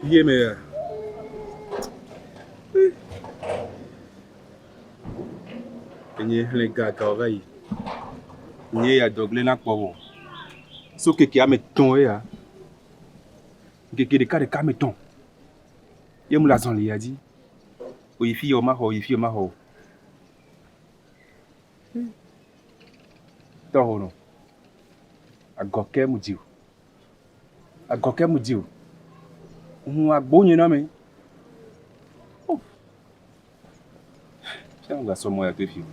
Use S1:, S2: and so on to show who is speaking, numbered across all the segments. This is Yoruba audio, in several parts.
S1: Yeah, mais Nye les gars travaillent. Nye ya dogle na kwa so keke a meton ya. Keke de ka de ka meton. Ye mu la zon li a di. O yifi yo ma ho. To ho no. Agoke mu diu. Agbonye na me. Oh. Tiens, on va sur moi à deux filles.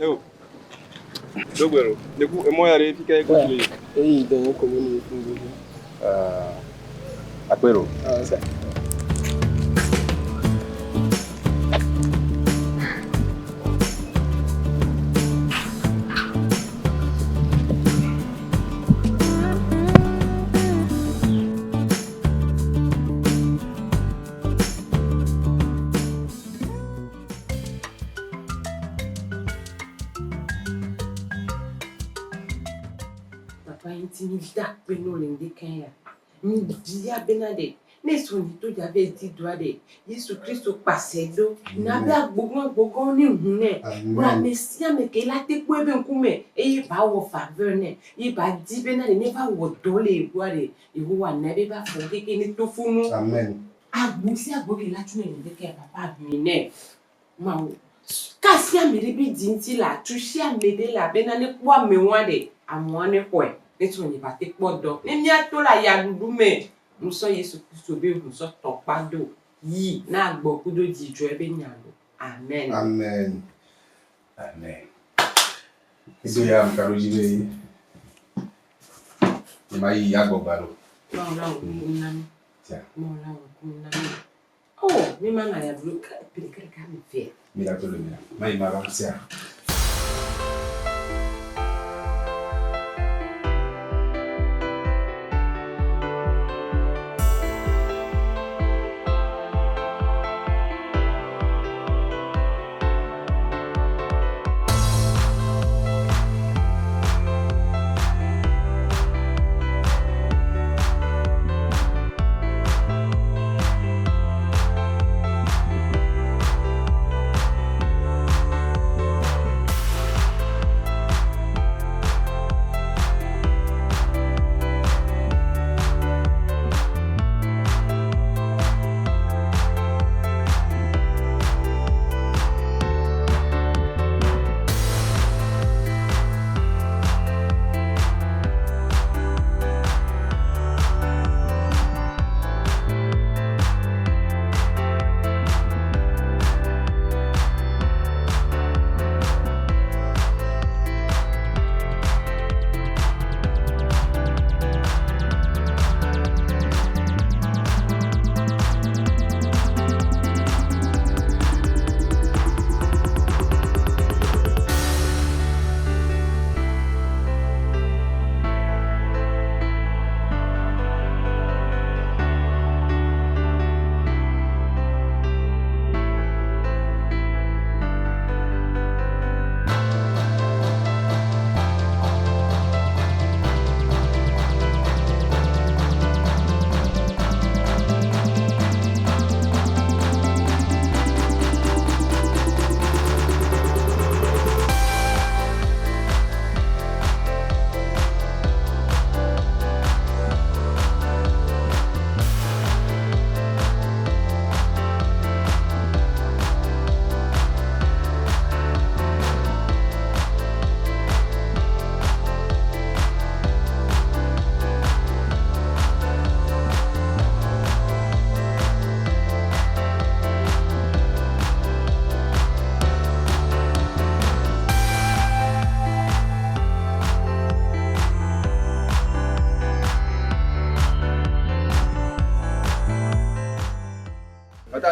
S1: Yo. Dogbero. Du coup, moi yare fika e ko ni.
S2: Eh, donc comment nous faisons?
S1: Akwero.
S2: Ah, ça.
S3: Intimidar peno lende kaya. Mi dia benade. Ne soni to jabe ti doade. Yesu Kristo pasedo. Na bia gbogon ni hune. Bra mesia me ke la te ko ebe nkume. E ba wo faveur ne. E ba di benade ne ba wo dole eguade. E wo wa na be ba fo keke ni to funu.
S2: Amen.
S3: Agbusi agbogi la tune lende kaya papa mi ne. Ma wo. Kasi amiribi dinti la. Tushi amede la benane kwa mewade. Amwane kwe. Netu ni ba te podo. Ni mi ato la ya dudume. Muso Yesu Kristo be muso topado. Yi na gbo kudo di jo ebe nyalo. Amen.
S2: Amen. Amen. Ido ya mkaroji be. Ima yi ya gbobalo.
S3: Mola kunami.
S2: Tiens.
S3: Mola kunami. Oh, mi mana ya bloka pelikere ka mi fe.
S2: Mira todo mira. Mai mara sia.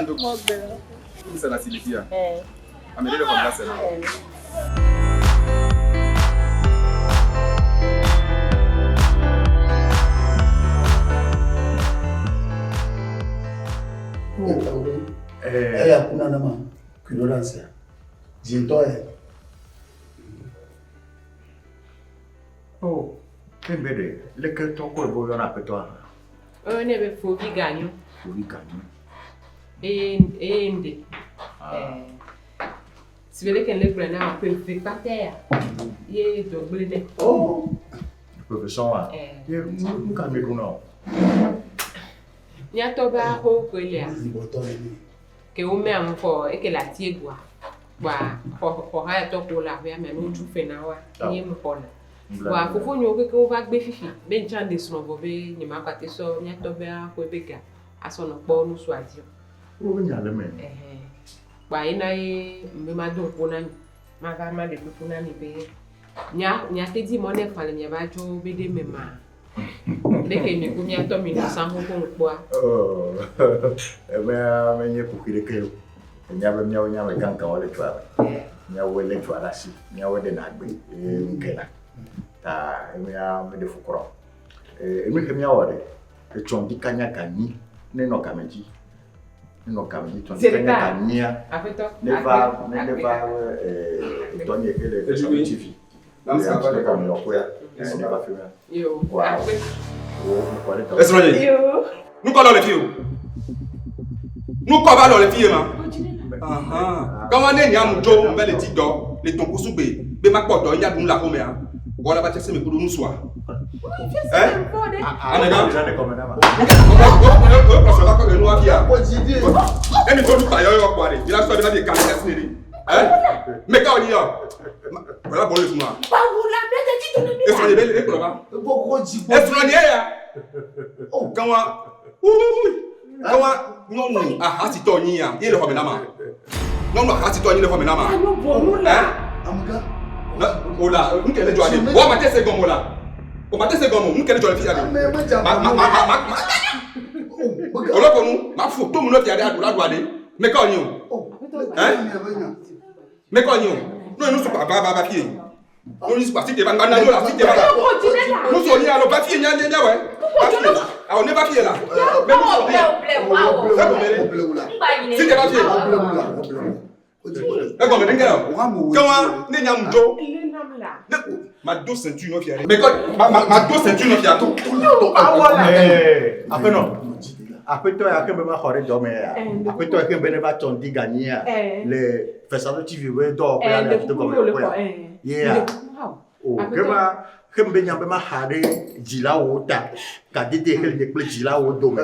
S1: ando. Isso na Silvia. A melhor conversa lá.
S4: Ya kuna nama kulolansa. Jinto
S5: Oh, kembere, leke toko ebo yona petwa.
S3: Ne be fogi ganyo.
S5: Fogi ganyo.
S3: Ende. Si vele ken le brena pe pater. Ye doble ne.
S5: Oh. Professeur wa. Ye muka meduno.
S3: Nya to ba ho kwele a. Ke o me am fo e ke la tiegwa. Wa ho ha to ko la be me no tu fe na wa. Ye mo pona. Wa fufu nyo ke o ba gbe fifi. Be nchan de suno bo be ni ma pate so nya to ba ko be ga. Aso no po nu so adio.
S5: O nya le me.
S3: Wa ina e mbe ma do ko na mi. Ma ba ma de ko na mi be. Nya te di mo ne fa le mi ba jo be de me ma. Leke ni ko nya to mi no san ko npo a.
S5: Oh. Me nye kukire ke. Nya be kanka wale twa. Nya wele twa la si. Nya wede na gbe. Nkela. Ta me de fukoro. Me ke nya wale. E chondi kanya kanyi ne no kameji. No kameji to kanya kanya.
S3: Afeto.
S5: Neva Tony ekele de TV. Nam sa ba de kam yo ko ya. Ne ba fi.
S3: Yo.
S1: Est-ce que
S3: Yo.
S1: nous collons les filles. Nous collons les filles ma. Quand on est ni amujo, on va les tido, les ton kusube, be ma poto nya dum la ko me a. Wala ba tese me ko nu so a. Eni to dupa yo kwa re. Ila so be na de kan ka sinere. Me ka oni yo. Wala bo le fun wa.
S3: Ba wula me te ti to ni.
S1: Est-ce que be le ko ba? Est-ce que ni ya? Oh, quand non non a hati to yin ya. Ye le ho me na ma. Non non hati to yin le ho me na ma.
S3: Ano bo wula.
S4: Amuka.
S1: Ola, nkele jo ade. Wo ma te se gomo la. O ma te se gomo, nkele jo le fi ade. Olo ko nu, ma fu to mu no fi ade adu ladu ade. Me ka oni o. Me ka oni o. No nu su pa ba fi. No ni su pa ti te ba na yo la fi te ba. No so ni alo ba fi nya nya we. I will never feel that. Si te ba fi. E go me denga. Kawa ne nya mjo. Ma do ceinture no fi ade. Me ko ma do ceinture no fi ade.
S5: Après non. Après toi, il y a un peu de dormir. Après toi, il y a un peu de temps de gagner. Les festivals TV, oui, d'or, il y a des trucs comme ça. Yeah. Oh, que ben yambe ma hare jila wota kadite hel de kle jila wo dome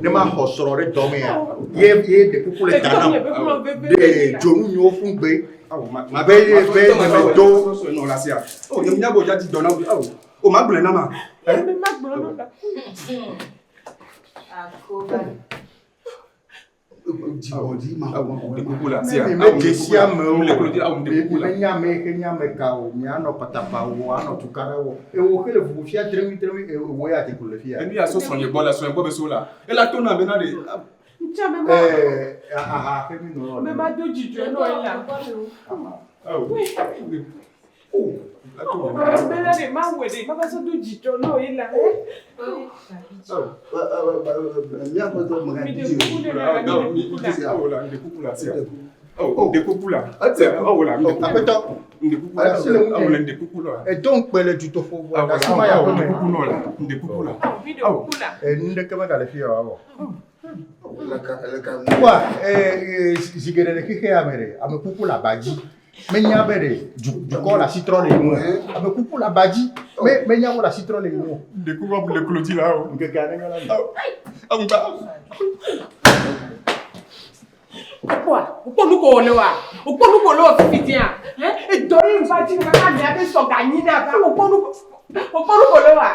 S5: ne ma hosoro dome ya ye de kukule tana de jonu nyo fungbe
S1: ma be do no la sia oh yem nyabo ja di dona o ma gbele na ma
S3: Me ma gbolo na. Akoba.
S4: Jibodi ma
S1: de kukula sia
S5: me gesia me
S1: le klodi au de kukula
S5: me nyame ka o mi ano patapa o ano tukara o e wo kele fu fia tremi e wo ya te kule fia
S1: e ni aso sonye bola so en bo be so la e la tona be na de
S3: Ncha me ma.
S5: ke mi no
S3: Me ma do jijo no ila. Me la de ma we de ma ba so do jijo no ila.
S4: Mia ko to mga
S3: Mi de
S4: di.
S3: kukula na mi de kukula.
S1: de kukula sia oh de kukula oh la
S5: après toi
S1: de kukula oh la de kukula
S5: et donc pele tu to fo
S1: ah
S5: da sima ya ko
S1: de
S5: me
S1: kukula de kukula
S3: Mi de kukula.
S5: e nde kama da le fia wa
S4: Laka.
S5: wa jigere le kike amere ame kukula baji menya bere du ko la citron le mo ame kukula baji menya ko la citron le mo
S1: de kukula pour le clôture là oh
S5: nke ga ngala
S1: ah on va
S3: Uko nuko ole wa. Uko nuko lo fiti a. E dori nfa ti ka ni abe so ganyi na ka. Uko nuko le wa.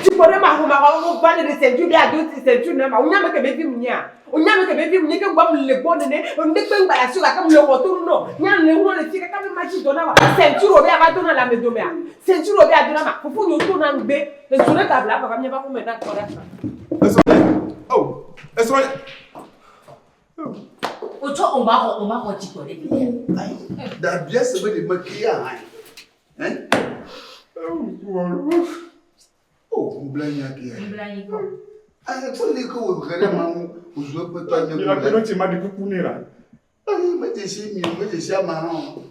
S3: Ti pore ma ho ma ko ba de sentu bi ado ti sentu na ma. Unya me ke be fi munya. Unya me ke be fi munya ke gba mu le gbo ne. Onde pe ngba la so la ka mu le ko to no. Nya le ho le ti ka be ma ti do na wa. Sentu ro be aba do na la me do me a. Sentu ro be ado na ma. Fufu yo to na ngbe. E so le tabla ba ka mi ba ko me na ko da.
S1: oh Est-ce que
S6: Autant on va retirer.
S4: Da bien se veut de me crier, hein? Oh, on blâme qui est. Ah, il faut dire que vous vraiment, vous jouez peut-être.
S5: Il a connu tu m'as dit que vous là.
S4: Ah, mais t'es chez moi, mais t'es chez marron.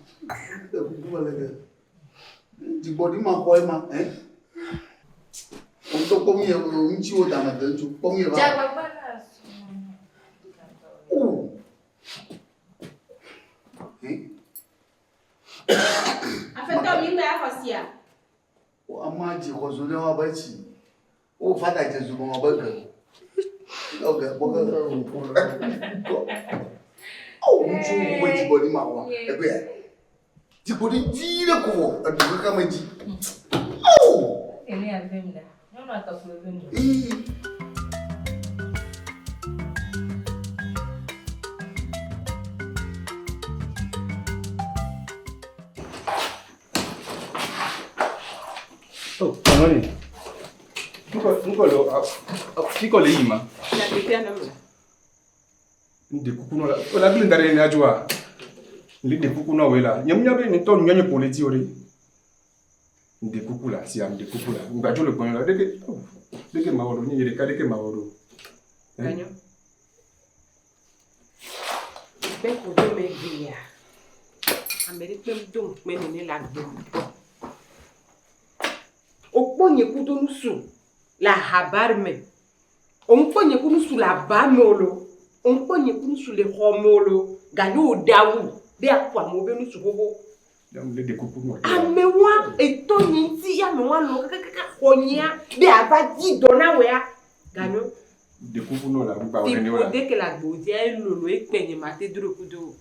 S4: Du body ma quoi, hein? On te combien, on t'y va dans la tête, tu combien va? Oh.
S6: Afeta mi me akosia.
S4: O amaji ko zo le wa ba ci. O fada je zo mo ba ga. Okay, boga. Oh, nchu mo ti body ma wa. E be. Ti body ti le ko, a du ka ma ji. Oh!
S6: Ele avemda. Não não tá problema.
S1: Oh, Anoni. Kiko le yima.
S3: La tete anam la.
S1: Ndi kukuno la. O la bi ndare ni ajwa. Ndi de kukuno wela. Nyamnyabe ni ton nyanye politi ore. Ndi kukula si am de kukula. Ngajo le bonyo la deke maworo ni yere ka deke maworo.
S3: Ganyo. Be ko do me dia. Amerique même donc menene la gbe. Okponye kudo nusu la habari me. Onponye kudo nusu la ba molo. Onponye kudo nusu le homolo. Ganyo dawu. Be akwa mo be nusu gogo.
S1: Dam le de kukuno.
S3: Amewa etonye nti ya mewa lo kaka honya. Be abadi dona we ya. Ganyo.
S1: De kukuno la ba
S3: Ti
S1: wele wala.
S3: pode que la gbodia lolo epenye mate duro kudo.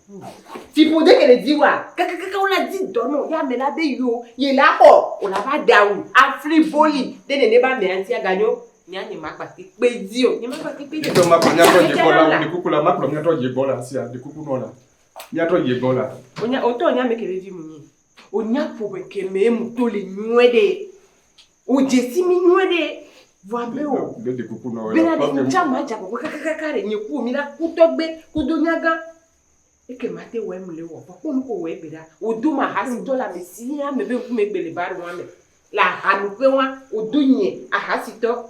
S3: Ti pode que le diwa. Kaka ola di dono ya me la be yo. Ye la ho. O la ba dawu. Afri boli. De ne ba me anti ganyo. Ni ani ma pati pe di o. Ni ma pati pe di.
S1: Ito ma pa nyato je bola de kukula ma pro nyato je bola si de kukuno la. Nyato je bola.
S3: Onya oto nya me kele vi mu ni. Onya po be ke me mu to le nwede. O je si mi nwede. Vambe o.
S1: De kukuno wala.
S3: Bena de chama cha ko kaka re nyeku mi la kutogbe kudonyaga. Eke mate we mle wo. Ko nu ko we beda. Oduma hasi to la mesi ya me be ku me gbele bar wa me. La hanu pe wa odunye ahasi to.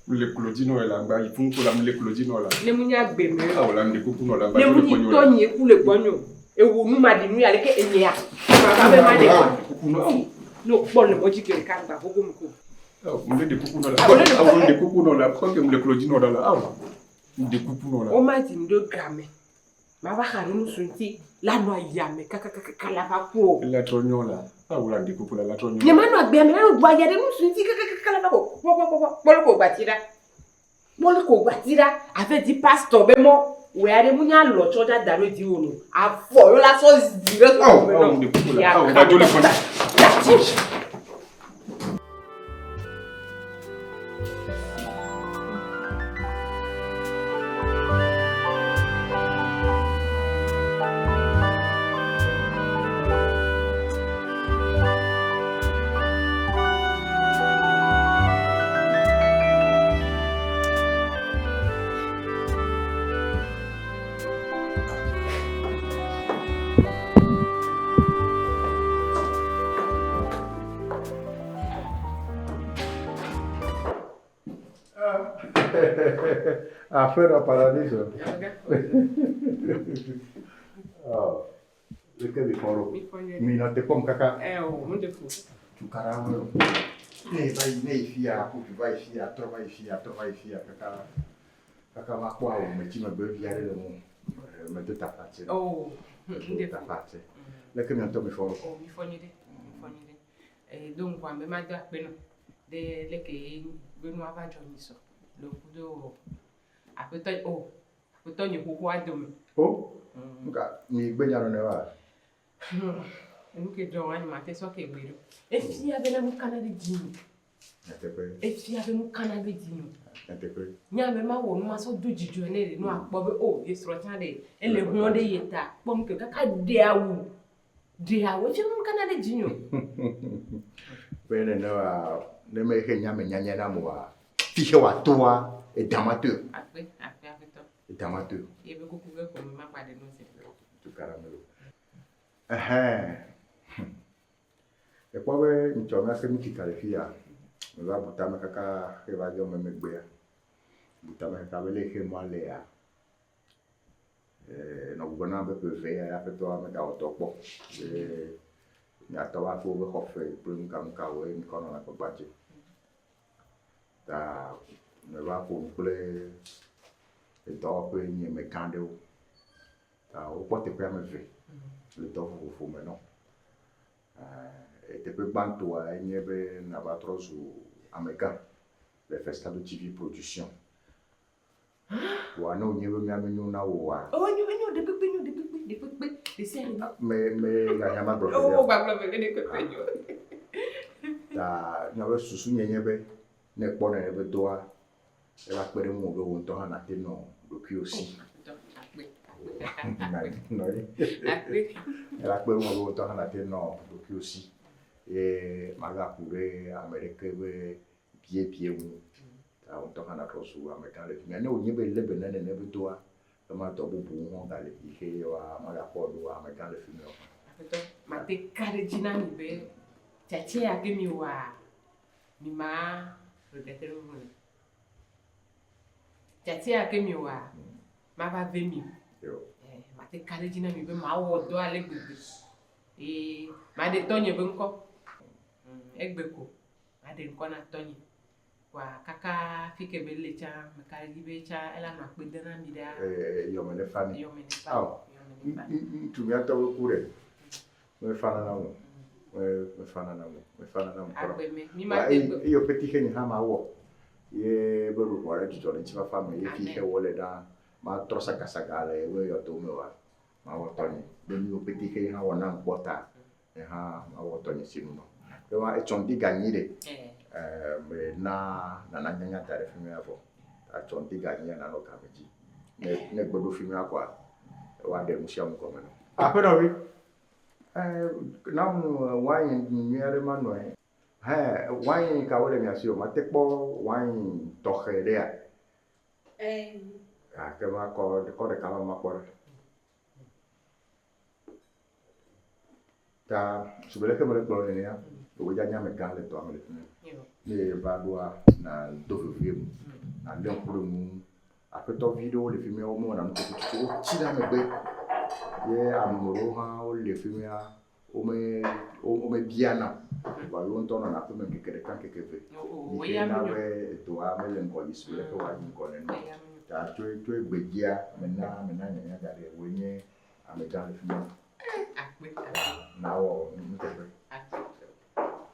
S1: Le clodino la ba ifun ko la le clodino la.
S3: Le munya gbe me.
S1: Ah wala de kukuno la ba
S3: Le
S1: le
S3: munyi
S1: bonyo
S3: to
S1: la.
S3: nye ku le gbonyo. Ewu nu ma di nu ya le ke enye ya. Ba be ma de kwa.
S1: Kukuno.
S3: No bon le moji ke ka gba gogo mko.
S1: Mle de kukuno la. Ah de kukuno la. Ko ke mle clodino la. Ah. De kukuno la.
S3: O ma di ndo game. Ma ba ga nu sunti la no ayame kaka la ba ko.
S1: La tronyola. Ah wala de kukuno la tronyola.
S3: Ni ma no agbe me na gba ya de nu sunti kaka la ba ko. Bolo ko gbatira. Bolo ko gbatira. Ave di pastor be mo. We are munya lo choja daro di onu. Afo yo la so zero to.
S1: Ah de kukuno la. Ah ba jole fona.
S5: Afuera paradiso. Oh, le que mi foro. Mi no te pom kaka.
S3: Onde fu.
S5: Tu caramba. Nei fia, tu vai fia, trova fia, kaka. Kaka ma kwa o me ti me be viare le mo. Me de ta face.
S3: Oh,
S5: de ta face. Le que mi to mi foro.
S3: Oh, mi fonide. Donc wa me ma da pe no. De le ke benu ava joni so. Le kudo apeto ni kuku adome.
S5: Oh? Nga mi gbenya no ne wa.
S3: Nke jo wa ni ma te so ke gbero. E fi ave na mu Canada dinu. E fi ave mu Canada dinu. Nya me ma wo ma so dojijo ne no akpo be o ye sro tan de ele hu de yeta. Pom ke kaka de awu. De awu fi mu Canada dinu.
S5: Bene no ne me ke nya me nya na mo wa. Fiche wa toa e damateur.
S3: Après
S5: Et tomato.
S3: Et be ko kuga ko ma pa de no se.
S5: Du caramelo. Et quoi, ouais, une chose, c'est une petite qualifie. On va bouter ma caca, et va dire, même bien. Bouter ma caca, elle est moi, Léa. Non, vous n'avez pas pu faire, après toi, mais au top. Il y a toi, il faut vous offrir, pour nous, comme Kawe, nous connaissons la compagnie. Ne va pour nous plaire, et toi, pour nous, mais quand vous, au point de faire me fait, le temps vous faut maintenant. Et tu peux bantu à une nabatros ou américain, le festival de TV production. Ou à nous, nous avons na ouah.
S3: Oh, nous, de série.
S5: Mais, il y a ma brother.
S3: Oh, pas de pépé.
S5: Ta, nous avons sous nous ne pas ne doit. Elle a pris mon gros temps à nater non, le cul aussi. Elle a pris mon gros temps à nater non, le cul aussi. Et Magapure, Américain, pied ou. On t'en a trop souvent américain. Mais nous, on y est le bénin et ne veut toi. Comment t'as beau pour on d'aller piquer ou à Magapore ou à américain le film.
S3: Ma te carregina mi be. Tati a gemi wa. Mi ma regretter le monde. Tati a gemi wa. Ma va vemi. Ma te carregina mi be ma wo do ale gbegbe. E ma de tonye be nko. Egbeko. Ma de nko na tonye. Wa kaka fike belle cha makari be cha ela na pedena mi da
S5: Yomene fani.
S3: yomene fa
S5: Tu m'as taw kure. Me fana na mo. Me fana na mo.
S3: agbeme mi ma de gbe
S5: Yo petit que ni ha ma wo. Ye be ru wala tu jole chifa fami ye fi he wole da ma trosa kasagale we yo to me wa. Ma wo toni. Be mi yo petit que ha wona bota. Ha ma wo toni sinu no. Yo ma e chondi gagnire. Mais na nyanya tare filmé avant a chonti gagné na no kameji ne gbodo filmé akwa wa de musia mu ko meno après no wi na wine nyere manu wine ka wole mi asio ma te po wine to khere a ke ma ko de kala ma ko ta subele ke mo le plone ne ya o ja nya me kan le to amele ne ba doa na do film na le pour nous après ton vidéo le film au monde on peut tout tirer me be ye amoro ha o le film ya o me biana ba longtemps on a fait même que quelqu'un que fait
S3: ya
S5: na
S3: mi
S5: we to a me le ko yisu le ko wa ni ko ne ta to gbegia me na nya ga le we nye ame ga le film
S3: akpe
S5: na o ni te